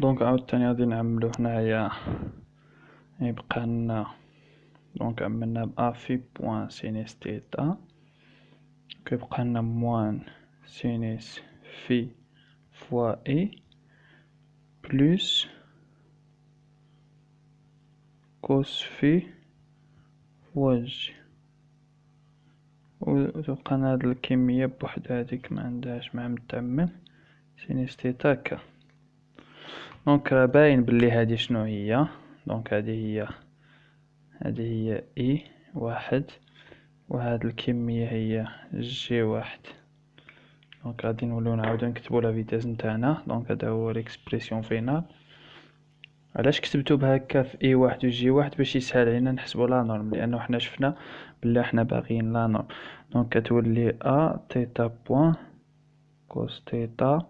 دونك عاوتاني غادي نعملو هنايا يبقى لنا دونك عملنا ب في بوان سينيس تيتا كيبقى لنا موان سينيس في فوا اي بلوس كوس في فوا جي، وتبقى لنا هاد الكمية بوحدها هاديك معندهاش مع متعمل سينيس تيتا كا. دونك راه باين بلي هادي شنو هي، دونك هادي هي اي واحد، وهاد الكمية هي جي واحد. دونك غادي نوليو نعاودو نكتبو لا فيتاس نتاعنا. دونك هدا هو ليكسبريسيون فينال. علاش كتبتو بهاكا في اي واحد و جي واحد؟ باش يسهل علينا نحسبو لا نورم، لانه حنا شفنا بلي حنا باغيين لا نورم. دونك كتولي ا تيتا بوان كوس تيتا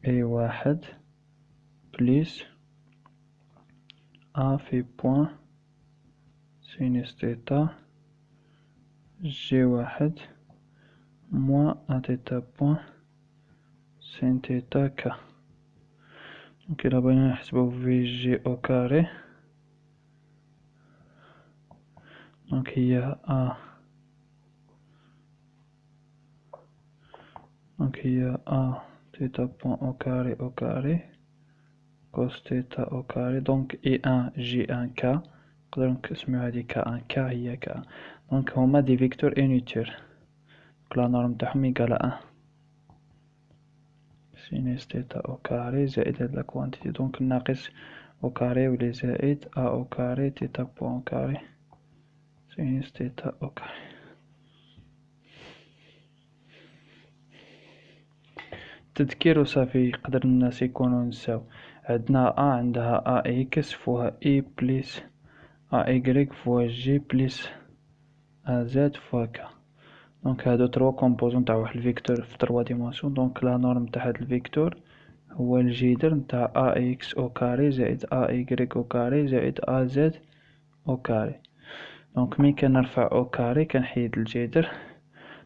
اي واحد بليس ا في بوان سينيس تيتا جي واحد موان ا تيتا بوان سين تيتا كا. دونك إلا بغينا نحسبو في جي أو كاري، دونك هي أ تيتا بوان أو كاري كوس تيتا أو كاري. دونك إي أن جي أن كا، نقدرو نسميو هادي كا أن، كا هي كا. دونك هما دي فيكتور انوتيل، دونك لا نورم تاعهم إيكالا أن سينيس تيتا أو كاري زائد هاد لا كوانتيتي. دونك الناقص أو كاري يولي زائد أ أو كاري تيتا بوان أو كاري سينيس تيتا أو كاري. تذكير وصافي يقدر الناس يكونوا نساو. عندنا عندها اكس فوها اي بليس ايكغيك فوا جي بليس زد فوا كا. دونك هادو تروا كومبوزون تاع واحد الفيكتور في تروا ديمونسيون. دونك لا نورم تاع هاد الفيكتور هو الجذر نتاع اكس او كاري زائد ايكغيك او كاري زائد زد او كاري. دونك مين كنرفع او كاري كنحيد الجذر،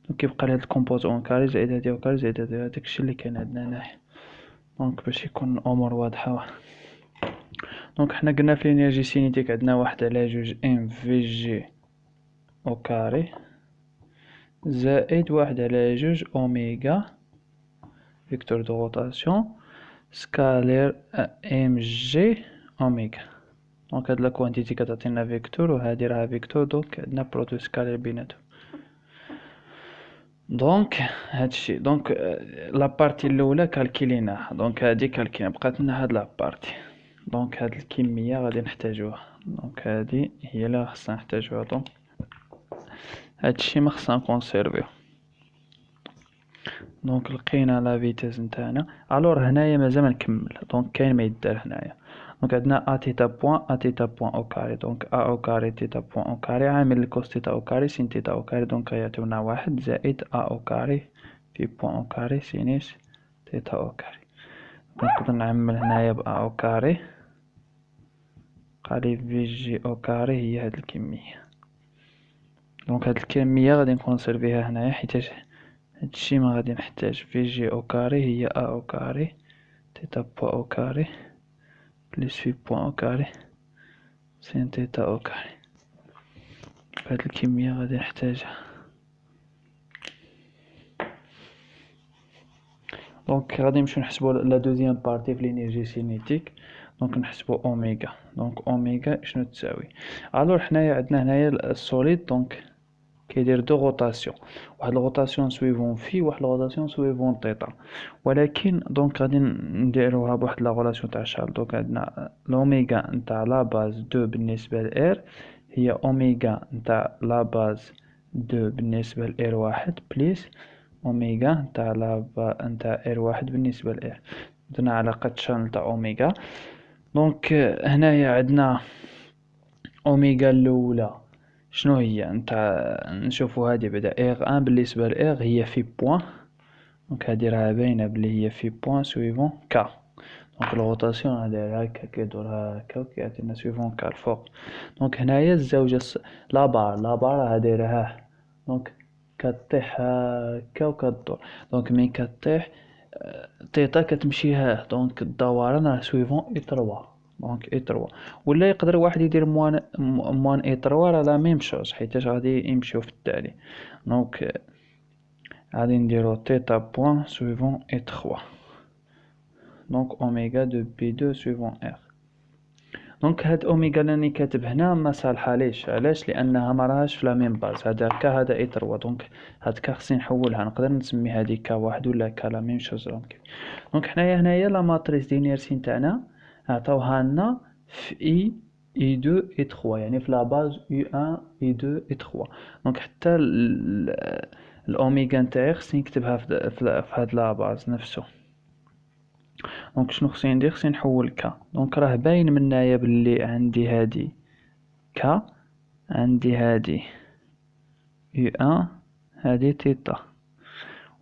دونك كيبقى لي هاد الكومبوزون كاري زائد هادي او كاري زائد هادي، هداكشي اللي كاين عندنا هنايا. دونك باش يكون الامور واضحه. دونك حنا قلنا في الانرجي سينيتيك عندنا واحد على جوج ام في جي او كاري زائد واحد على جوج اوميغا فيكتور دو روتاسيون سكالير ام جي اوميغا. دونك هاد لا كوانتيتي كتعطينا فيكتور وهادي راها فيكتور، دونك عندنا برودوي سكالير بيناتهم. دونك هادشي دونك لابارتي الاولى كالكيليناها، دونك هادي كالكيلينا بقات لنا هاد لابارتي. دونك هاد الكمية غادي نحتاجوها، دونك هادي هي اللي خصنا نحتاجوها. دونك هادشي ما خصنا نكونسيرفيو. دونك لقينا لا فيتاس نتاعنا. الور هنايا مازال منكمل، دونك كاين ما يدار هنايا. دونك عندنا تيتا بوان او كاري، دونك او كاري تيتا بوان او كاري عامل الكوس تيتا او كاري سين تيتا او كاري، دونك يعطيونا واحد زائد او كاري في بوان او كاري سينيس تيتا او كاري. نقدر نعمل هنايا او كاري قالي في جي او كاري هي هاد الكمية. دونك هاد الكمية غادي نكونسيرفيها هنايا حيتاش هادشي ما غادي نحتاج. في جي او كاري هي او كاري تيتا بوا او كاري بلس في بوان او كاري سين تيتا او كاري. هاد الكمية غادي نحتاجها. دونك غادي نمشيو نحسبو لا دوزيام بارتي في لينيرجي سينيتيك. دونك نحسبو اوميغا. دونك اوميغا شنو تساوي؟ الور حنايا عندنا هنايا السوليد دونك كيدير دو روتاسيون، واحد الروتاسيون سويفون في واحد الروتاسيون سويفون تيتا، ولكن دونك غادي نديروها بواحد لا غولاسيون تاع شارل. دونك عندنا الاوميغا نتاع لا باز دو بالنسبة لإر هي اوميغا نتاع لا باز دو بالنسبة لإر واحد بليس اوميغا نتاع نتاع إر واحد بالنسبة لإر. درنا علاقة شارل نتاع اوميغا. دونك هنايا عندنا اوميغا الاولى شنو هي نتاع نشوفو هادي بعدا اغ ان بالنسبة لاغ هي في بوان. دونك هادي راها باينة بلي هي في بوان سويفون كا. دونك الروتاسيون هادي هكا كيدور هكا وكيعطينا سويفون كا الفوق. دونك هنايا الزاوجة لابار راها دايرة دونك كطيح هكا وكدور. دونك مين كطيح تيتا كتمشي دونك الدوران راه سويفون اي تروا، دونك اي تروا. ولا يقدر واحد يدير موان اي تروا، راه لا ميم شوز حيتاش غادي يمشيو في التالي. دونك غادي نديرو تيتا بوان سويفون اي تخوا، دونك اوميغا دو بي دو سويفون ار. دونك هاد اوميغا راني كاتب هنا ما صالحاليش، علاش؟ لانها ما راهاش في لا ميم باز، هذا كا هذا اي تروا، دونك هاد كا خصني نحولها، نقدر نسمي هادي كا واحد ولا كا لا ميم شوز. دونك حنايا هنايا لا ماتريس دينيرسي نتاعنا عطاوها لنا في اي دو اي تخوا، يعني في لا باز اي ان اي دو اي تخوا. دونك حتى الاوميغا نتاعي خصني نكتبها في هاد لا باز نفسه. دونك شنو خصني ندير؟ خصني نحول كا. دونك راه باين منايا بلي عندي هادي كا، عندي هادي اي ان، هادي تيتا،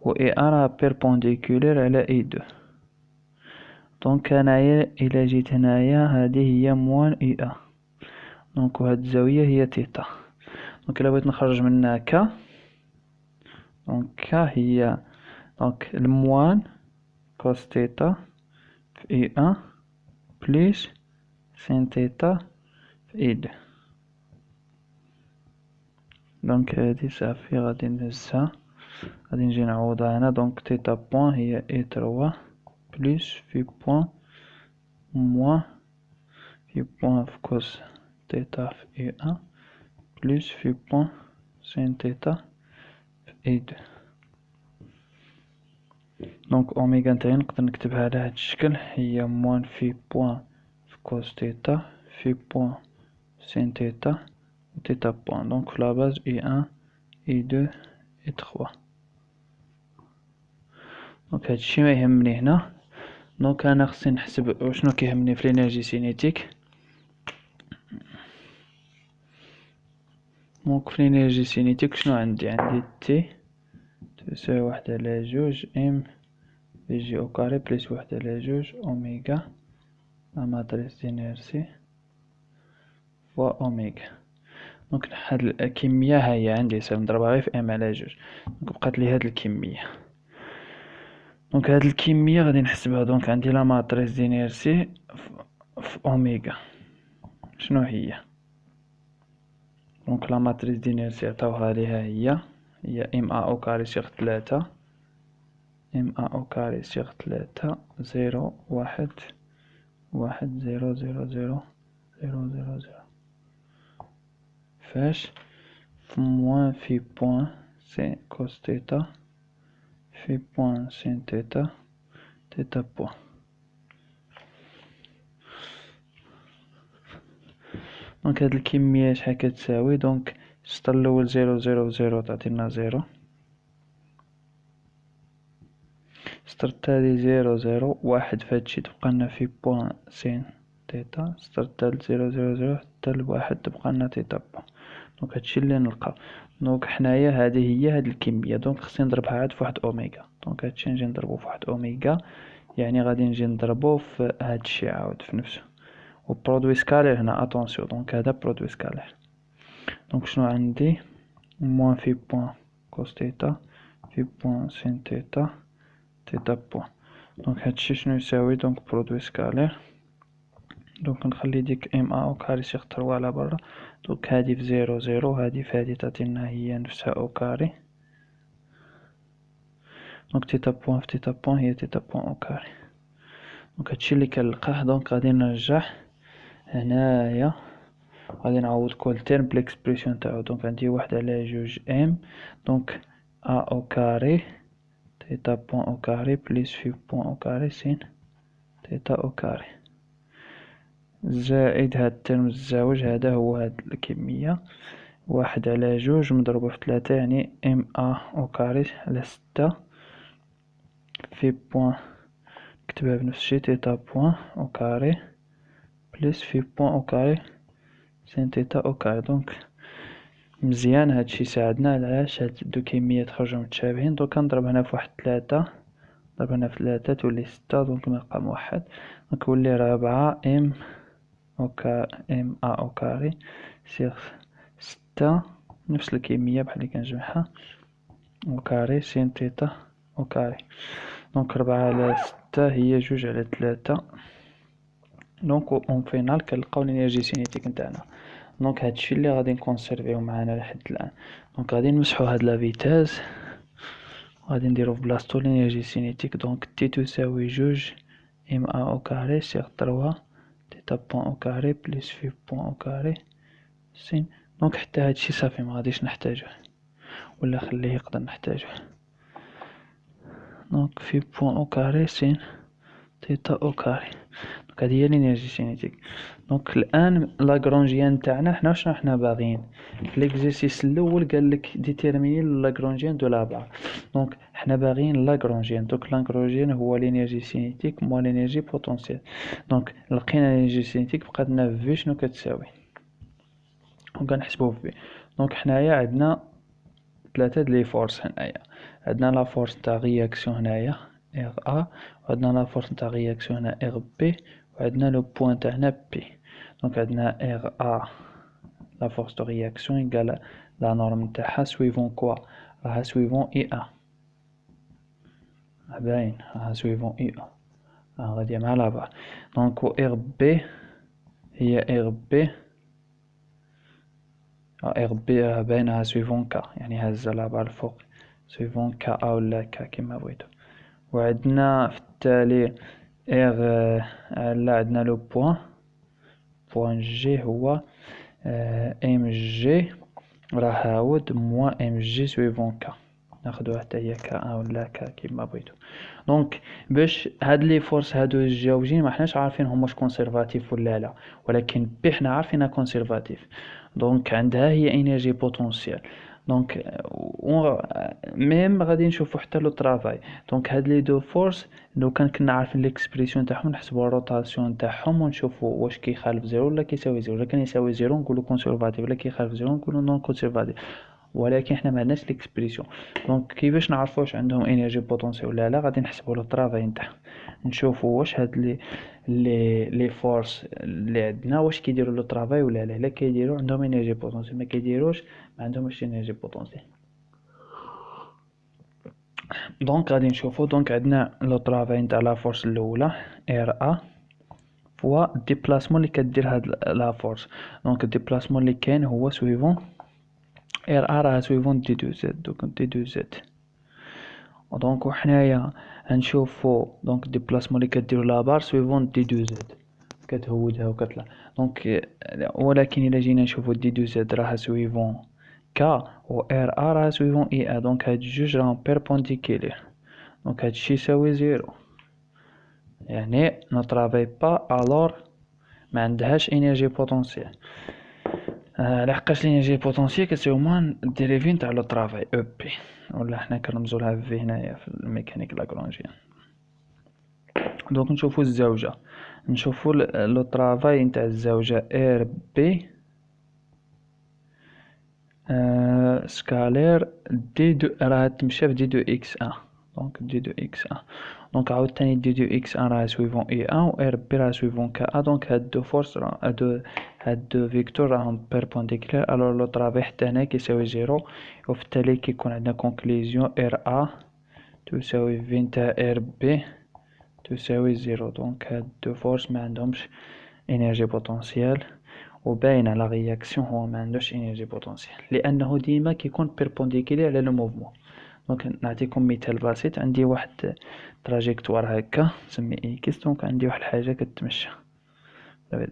و اي ان راه بيربونديكولير على اي دو. دونك انايا الى جيت هنايا هادي هي موان اي ان، دونك وهاد الزاوية هي تيتا. دونك الا بغيت نخرج منها كا، دونك كا هي دونك الموان كوس تيتا في اي ان بليس سين تيتا في اي دو. دونك هادي صافي غادي نهزها، غادي نجي نعوضها هنا. دونك تيتا بوان هي اي تروا بليس في بوان موان في بوان في كوس تيتا في اي ان بليس في بوان سين تيتا في اي دو. دونك اوميغا نتاعي نقدر نكتبها على هاد الشكل، هي موان في بوان في كوس تيتا في بوان سين تيتا تيتا بوان. دونك في لاباز اي ان اي دو اي تخوا. دونك هادشي ما يهمني هنا. دونك انا خصني نحسب شنو كيهمني في لينيرجي سينيتيك. دونك في لينيرجي سينيتيك شنو عندي؟ عندي تي تساوي واحد على جوج ام في جي او كاري بليس واحد على جوج اوميغا لا ماتريس دينيرسي فوا اوميغا. دونك هاد الكمية هي عندي سالب نضربها غير في ام على جوج، دونك بقات لي هاد الكمية. دونك هاد الكمية غادي نحسبها. دونك عندي لا ماتريس دينيرسي في اوميغا شنو هي؟ دونك لا ماتريس دينيرسي عطاوها ليها هي ام ا او كاري سيغ تلاتة، ام ا او كاري سيغ تلاتة زيرو واحد واحد زيرو زيرو زيرو زيرو زيرو زيرو فاش في موان في بوان سي كوس تيتا في بوان سين تيتا تيتا بوان. دونك هاد الكمية شحال كتساوي؟ دونك السطر الاول زيرو زيرو زيرو تعطينا زيرو، السطر التالي زيرو زيرو واحد فهادشي تبقالنا في بوان سين تيتا، السطر التالت زيرو زيرو زيرو حتى لواحد تبقالنا تيتا بوان. دونك هادشي اللي نلقى. دونك حنايا هادي هي هاد الكمية، دونك خصني نضربها عاد فواحد اوميغا. دونك هادشي نجي نضربو فواحد اوميغا، يعني غادي نجي نضربو في هادشي عاود في نفسه. و برودوي سكالير هنا اتونسيون، دونك هذا برودوي سكالير. دونك شنو عندي؟ موان في بوان كوس تيتا في بوان سين تيتا تيتا بوان. دونك هادشي شنو يساوي؟ دونك برودوي سكالير. دونك نخلي ديك ام ا او كاري سيغ تروا على برا. دونك هادي في زيرو زيرو، هادي في هادي تعطينا هي نفسها او كاري. دونك تيتا بوان في تيتا بوان هي تيتا بوان او كاري. دونك هادشي اللي كنلقاه. دونك غادي نرجع هنايا، غادي نعوض كل تيرم بليكسبريسيون تاعو. دونك عندي واحد على جوج ام، دونك ا او كاري تيتا بوان او كاري بليس في بوان او كاري سين تيتا او كاري زائد هاد الترم الزاوج، هذا هو هاد الكمية واحد على جوج مضروبة في تلاتة، يعني ام ا او كاري على ستة في بوان نكتبها بنفس الشي تيتا بوان او كاري بليس في بوان او كاري سين تيتا او كاري. دونك مزيان هادشي ساعدنا علاش هاد دو كميات خرجو متشابهين. دوكا نضرب هنا في واحد تلاتة، نضرب هنا في تلاتة تولي ستة، دونك المقام واحد، دونك يولي رابعة ام ام ا او كاري سيغ ستة نفس الكمية بحال اللي كنجمعها او كاري سين تيتا او كاري. دونك 4/6 هي 2/3. دونك اون فينال كنلقاو الانرجي سينيتيك نتاعنا. دونك هادشي اللي غادي نكونسيرفيو معانا لحد الان. دونك غادي نمسحو هاد لا فيتاز، غادي نديرو في بلاصتو الانرجي سينيتيك. دونك تي تساوي 2 m a² سيغ 3 تيتا بوان او كاري بليس في بوان او كاري سين. دونك حتى هادشي صافي مغاديش نحتاجوه، ولا خليه يقدر نحتاجوه. دونك في بوان او كاري سين تيتا او كاري. دونك هادي هي الانرجي سينيتيك. دونك الان لاغرانجيان تاعنا حنا شنو حنا باغيين في ليكزيرسيس الاول قالك ديتيرميني لاغرانجيان دو لابار. دونك حنا باغيين لاغرانجيان. دونك لاغرانجيان هو الانرجي سينيتيك موا الانرجي بوتونسيال. دونك لقينا الانرجي سينيتيك بقات لنا في شنو كتساوي، وكنحسبوه في. دونك حنايا عندنا 3 د لي فورس. هنايا عندنا لا فورس تاع رياكسيون هنايا ار ا، وعندنا لا فورس تاع رياكسيون هنا ار بي، وعندنا لو بوين تاعنا بي. دونك عندنا ار ا لا فورس دو رياكسيون ايكال لا نورم تاعها سويفون كوا، راها سويفون اي ا. باين راها سويفون اي ا، راها غادية مع لابار. دونك و ار بي هي ار بي، ار بي راه باينة سويفون كا، يعني هازة لابار الفوق سويفون كا ا ولا كا كيما بغيتو. وعندنا في التالي ار لا عندنا لو بوين جي هو ام جي راه عاود موان ام جي سويفون كا، ناخدوها حتى هي كا ا ولا كا كيما بغيتو. دونك باش هاد لي فورس هادو الجوجين ما حناش عارفين هما واش كونسيرفاتيف ولا لا، ولكن بي حنا عارفينها كونسيرفاتيف. دونك عندها هي انرجي بوتونسيال. دونك ميم غادي نشوفو حتى لو طرافاي. دونك هاد لي دو فورس لو كنا عارفين ليكسبريسيون تاعهم نحسبو الروتاسيون تاعهم ونشوفو واش كيخالف زيرو ولا كيساوي زيرو. الا كان يساوي زيرو نقولو كونسيرفاتيف، ولا كيخالف زيرو نقولو نون كونسيرفاتيف. ولكن حنا ما عندناش ليكسبريسيون. دونك كيفاش نعرفوا واش عندهم انرجي بوتونسيال ولا لا؟ غادي نحسبوا لو طرافاي نتاعهم، نشوفوا واش هاد لي فورس اللي عندنا واش كيديروا لو طرافاي ولا لا. الا كيديروا عندهم انرجي بوتونسيال، ما كيديروش ما عندهمش انرجي بوتونسيال. دونك غادي نشوفوا. دونك عندنا لو طرافاي نتاع لا فورس الاولى ار ا فوا الديبلاسمون اللي كدير هاد لا فورس. دونك الديبلاسمون اللي كاين هو سويفون ار ا راه سويفون دي دو زد. دونك دي دو زد. دونك وحنايا هنشوفو دونك الديبلاسمون اللي كديرو لابار سويفون دي دو زد، كتهودها وكتطلع. دونك ولكن الا جينا نشوفو دي دو زد راها سويفون كا و ار ا راها سويفون اي ا. دونك هاد جوج راهم بيربونديكولير. دونك هادشي يساوي زيرو، يعني نطرافاي با الور ما عندهاش انرجي بوتونسيال. لحقاش الانرجي بوتونسيال كتساوي موان الديريفي نتاع لو طرافاي او بي، ولا حنا كنرمزو لها في هنايا في الميكانيك لاغرانجيان. دونك نشوفو الزاوجة، نشوفو لو طرافاي نتاع الزاوجة ار بي سكالير دي دو راها تمشى في دي دو اكس ان. دونك دي دو اكس ان. دونك عاوتاني دي دو اكس ان راها سويفون اي ان و ار بي راها سويفون كا ا. دونك هاد دو فورس هاد دو فيكتور راهم بيربونديكولار. الوغ لو طرافاي حتى هنا كيساوي زيرو، وفي التالي كيكون عندنا كونكليزيون ار ا تساوي في نتاع ار بي تساوي زيرو. دونك هاد دو فورس ما عندهمش انرجي بوتونسيال، وباينه لا رياكسيون هو ما عندوش انرجي بوتونسيال لانه ديما كيكون بيربونديكولير على لو موفمون. دونك نعطيكم مثال بسيط. عندي واحد تراجيكتوار هكا نسمي اكس. دونك عندي واحد الحاجه كتمشى.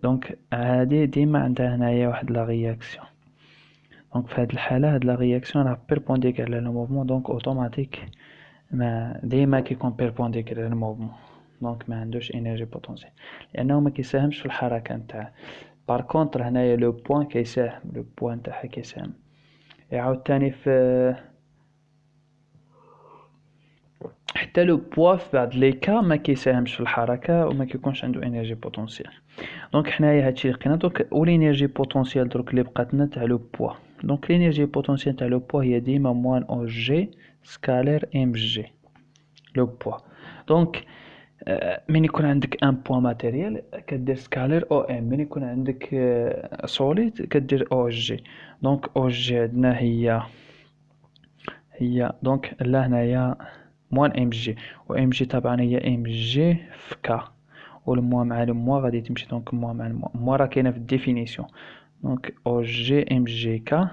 دونك هادي ديما عندها هنايا واحد لا رياكسيون. دونك في هاد الحاله هاد لا رياكسيون راه بيربونديكولير على لو موفمون. دونك اوتوماتيك ما ديما كيكون بيربونديكولير على الموفمون. دونك ما عندوش انرجي بوتونسيال لانه ما كيساهمش في الحركه نتاعه. بار كونطر هنايا لو بوين كيساهم، لو بوين تاعها كيساهم. يعاود تاني في حتى لو بوا في بعض لي كا ما كيساهمش في الحركه وما كيكونش عنده انرجي بوتونسيال. دونك حنايا هادشي اللي لقينا. دونك والانرجي بوتونسيال درك اللي بقات لنا تاع لو بوا. دونك الانرجي بوتونسيال تاع لو بوا هي ديما موان او جي سكالير ام جي لو بوا. دونك من يكون عندك ان بوان ماتيريال كدير سكالير او ام، من يكون عندك سوليد كدير او جي. دونك او جي عندنا هي دونك لا هنايا موان ام جي، و ام جي طبعا هي ام جي في كا، والموا مع الموا غادي تمشي، دونك موا مع الموا راه كاينه في الديفينيسيون. دونك او جي ام جي كا،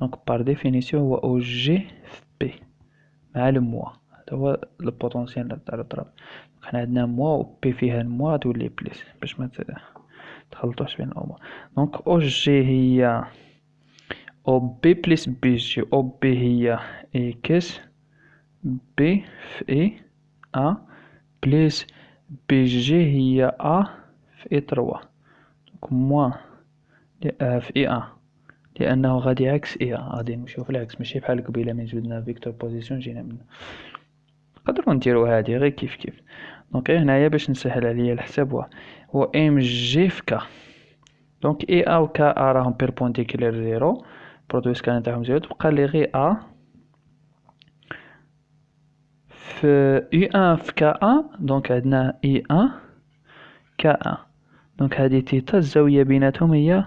دونك بار ديفينيسيون هو او جي في بي مع الموا، هذا هو البوتونسيال تاع الضرب. حنا عندنا موا و بي فيها الموا تولي بليس باش ما تخلطوش بين الامور. دونك او جي هي او بي بلس بي جي، او بي هي اكس بي في اي ا بلس بي جي هي ا في اي تروا، دونك موان في اي ا، لانه غادي عكس اي ا، غادي نمشيو في العكس ماشي بحال قبيله من زودنا فيكتور بوزيسيون جينا منه. نقدروا نديرو هادي غير كيف. دونك هنايا باش نسهل عليا الحساب هو ام جي في كا، دونك اي ا و كا ا راهم بيربونديكولير زيرو، برودوي سكان تاعهم زيرو، تبقى لي غي ا في يو ان في كا ان، دونك عندنا اي ان كا ان، دونك هادي تيتا الزاوية بيناتهم هي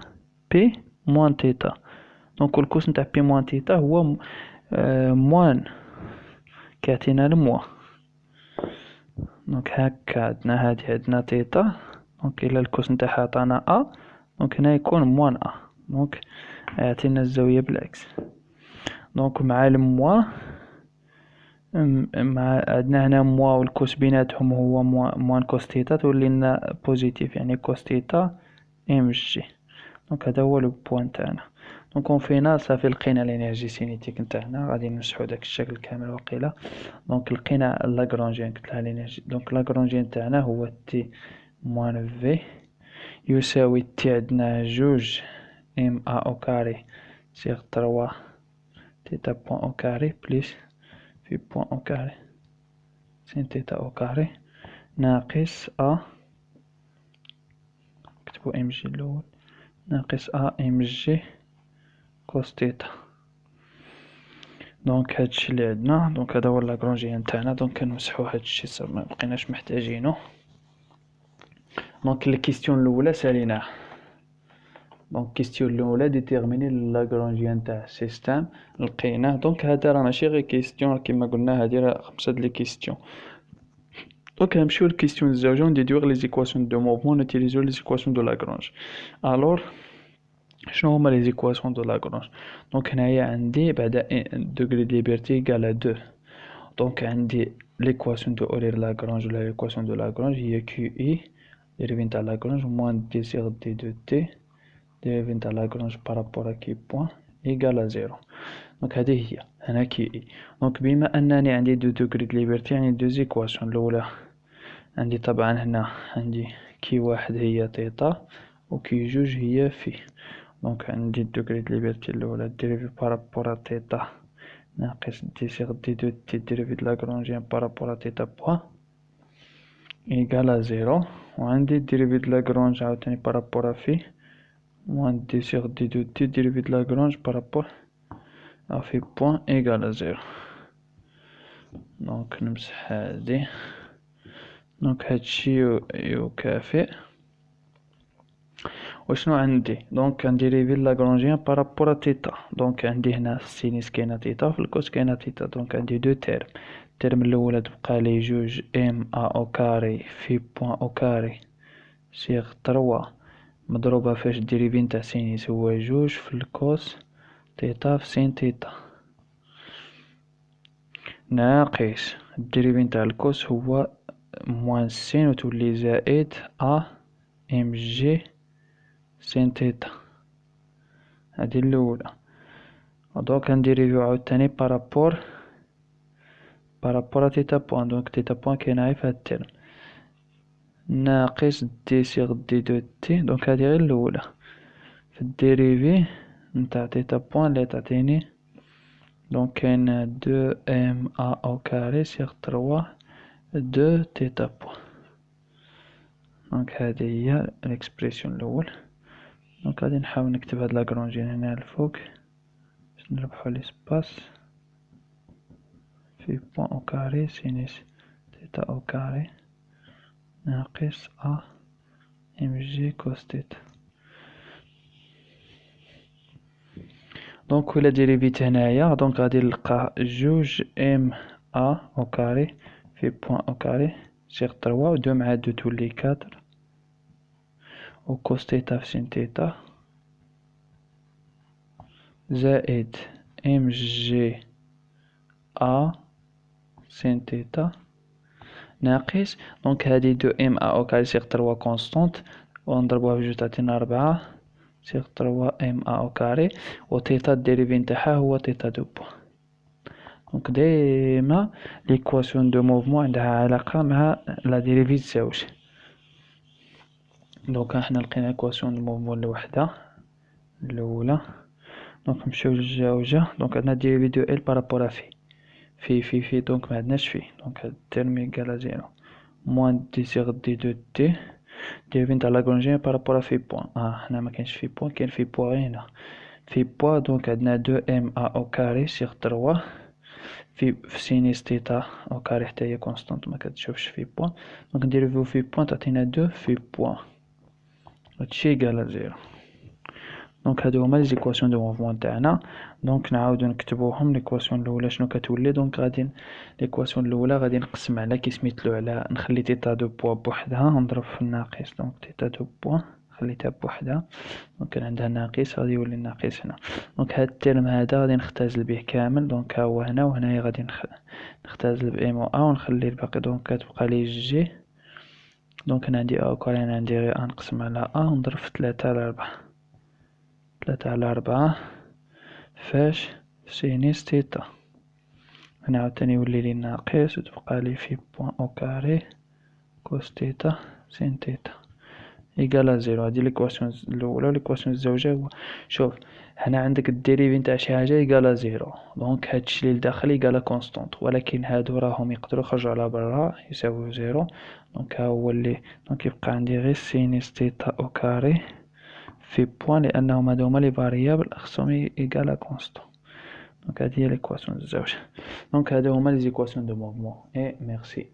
بي موان تيتا، دونك الكوس نتاع بي موان تيتا هو موان كيعطينا الموا، دونك هاكا عندنا هادي عندنا تيتا، دونك إلا الكوس نتاعها عطانا ا، دونك هنا يكون موان ا، دونك يعطينا الزاوية بالعكس. دونك مع الموا مع عندنا هنا موا والكوس بيناتهم هو موان كوس تيتا، تولي لنا بوزيتيف يعني كوس تيتا ام جي، دونك هذا هو لو بوان تاعنا. دونك اون فينال صافي لقينا الانرجي سينيتيك نتاعنا، غادي نمسحو داك الشكل كامل وقيلا. دونك لقينا لاغرانجيان قلت لها الانرجي، دونك لاغرانجيان تاعنا هو تي موان في يساوي تي عندنا جوج ام ا او كاري سيغ تروا تيتا بوان او كاري بليس في بوان او كاري سين تيتا او كاري ناقص ا، نكتبو ام جي الاول، ناقص ا ام جي كوس تيتا. دونك هادشي اللي عندنا، دونك هذا هو لاغرانجيان تاعنا، دونك كنمسحو هادشي صافي مبقيناش محتاجينو. دونك الكيستيون الاولى ساليناها، دونك الكيستيون الاولى ديتيرميني لاغرانجيان تاع السيستم لقيناه. دونك هذا راه ماشي غير كيستيون كيما قلنا، هادي راه 5 لي كيستيون. دونك نمشيو للكيستيون الزوجة نديدوغ لي زيكواسيون دو موفمون نوتيليزيو لي زيكواسيون دو لاغرانج. الور شنو هما لي زيكواسيون دو لاغرانج؟ دونك هنايا عندي بعدا دوغري دو ليبرتي ايكال ا 2، دونك عندي ليكواسيون دو اولير لاغرانج ولا ليكواسيون دو لاغرانج هي كيو اي ديريفي نتاع لاغرانج موان دي سيغ دي دو تي ديريفي نتاع لاغرانج بارابور ا كي بوان ايكال ا زيرو. دونك هذه هي هنا كي اي. دونك بما انني عندي دو دوغري دو ليبرتي يعني دو زيكواسيون، الاولى عندي طبعا هنا عندي كي واحد هي تيتا وكي جوج هي في، دونك عندي دوغري دو ليبرتي الاولى ديريفي بارابور ا تيتا ناقص دي سيغ دي دو تي ديريفي دو لاغرانجيان بارابور ا تيتا بوان ايكال ا زيرو، وعندي ديريفي دو لاغرانج عاوتاني بارابور ا في موان دي سيغ دي دو تي ديريفي دو لاغرانج بارابور ا في بوان ايكال ا زيرو. دونك نمسح هادي، دونك هادشي يكافئ. وشنو عندي؟ دونك نديريفي لاغرانجيان بارابور ا تيتا، دونك عندي هنا في السينيس كاينه تيتا وفي الكوس كاينه تيتا، دونك عندي دو تيرم. الترم الاولى تبقى لي جوج ام ا او كاري في بوان او كاري سيغ تروا مضروبة فاش الديريفي نتاع سينيس هو جوج في الكوس تيتا في سين تيتا ناقص الديريفي نتاع الكوس هو موان سين وتولي زائد ا ام جي سين تيتا، هادي الاولى. دونك نديريفيو عاوتاني بارابور تيتا بوان، دونك تيتا بوان كاينه غير في هاد الترم ناقص دي سيغ دي دو تي، دونك هادي غير الاولى في الديريفي نتاع تيتا بوان اللي تعطيني، دونك كاين دو ام ا او كاري سيغ تروا دو تيتا بوان، دونك هادي هي الاكسبريسيون الاول. دونك غادي نحاول نكتب هاد لاغرانجين هنا الفوق باش نربحو ليسباس في بوان او كاري سينيس تيتا او كاري ناقص ا ام جي كوس تيتا. دونك ولا ديريفيت هنايا، دونك غادي نلقى جوج ام A au carré في point au carré sur 3 و 2 مع 2 تولي 4 و cos θ في sin θ زائد ام جي A sin θ ناقص دونك هادي 2 ام A au carré sur 3 كونستونت ونضربوها في جوج تعطينا 4 sur 3 ام A au carré و θ الديريفي نتاعها هو θ دو بوان. دونك ديما ليكواسيون دو موفمون عندها علاقة مع لا ديريفي الزوج. دونك حنا لقينا ليكواسيون دو موفمون الأولى دونك نمشيو للجوجة. دونك عندنا ديريفي دو ال بارابور ا في دونك معندناش في دونك هاد الترم إيكال زيرو موان دي سيغ دي دو تي ديريفي نتاع لاغرونجيان بارابور ا في بوان. هنا مكاينش في بوان كاين في بوان غير هنا في بوان. دونك عندنا دو ام ا او كاري سيغ 3 في سينيس تيتا او كاري حتى هي كونستانت مكتشوفش في بوان. دونك نديريفيو في بوان تعطينا دو في بوان هادشي إيكال زيرو. دونك هادو هما لي زيكواسيون دو موفمون تاعنا. دونك نعاودو نكتبوهم. ليكواسيون الاولى شنو كتولي دونك غادي ليكواسيون الاولى غادي نقسم على كي سميتلو على نخلي تيتا دو بوا بوحدها نضرب في الناقص. دونك تيتا دو بوا خليتها بوحدها دونك كان عندها ناقص غادي يولي الناقص هنا. دونك هاد الترم هذا غادي نختزل به كامل. دونك ها هو هنا وهنايا غادي نختزل ب ام و ا ونخلي الباقي. دونك كتبقى لي جي. دونك انا عندي ا وكاري انا عندي غير ا نقسم على ا ونضرب في 3 على 4 3 على 4 فاش سينيس تيتا. هنا عاوتاني يولي لي ناقص وتبقى لي في بوان او كاري كوس تيتا سين تيتا إيكال زيرو. هادي ليكواسيون الأولى. وليكواسيون الزوجة هو شوف هنا عندك الديريفي نتاع شي حاجة إيكال زيرو دونك هادشي لي لداخل إيكال كونستونت ولكن هادو راهم يقدرو يخرجو على برا يساويو زيرو. دونك ها هو اللي دونك يبقى عندي غير سينيس تيتا او كاري في بوان لأنهم هادو هما لي فاريابل خصهم إيكال كونستون. دونك هادي هي ليكواسيون الزوجة. دونك هادو هما لي زيكواسيون دو موفمون. ميرسي.